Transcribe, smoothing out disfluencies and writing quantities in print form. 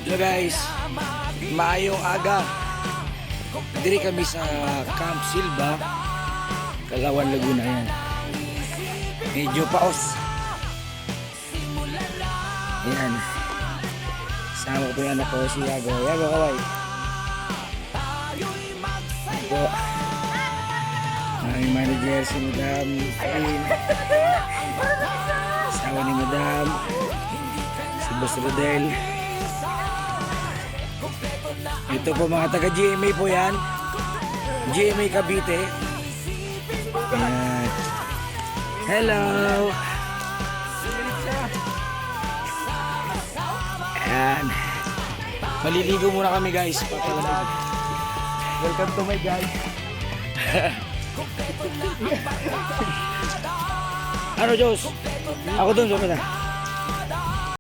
So guys, maayong aga. Diri kami sa Camp Silva, Calauan, Laguna yan. Medyo paos. Ayan. Sama ko po yung anak ko si Yago. Yago, kaway. Ito. Ang manager si Madam Ain. Asawa ni Madam. Si Boss Rodel. Ito po mga taga GMA po yan. GMA Cavite. Ayan. Hello. Ayan. Maliligo muna kami guys. Welcome to my guys. Ano Diyos? Ako dun, sumunod na.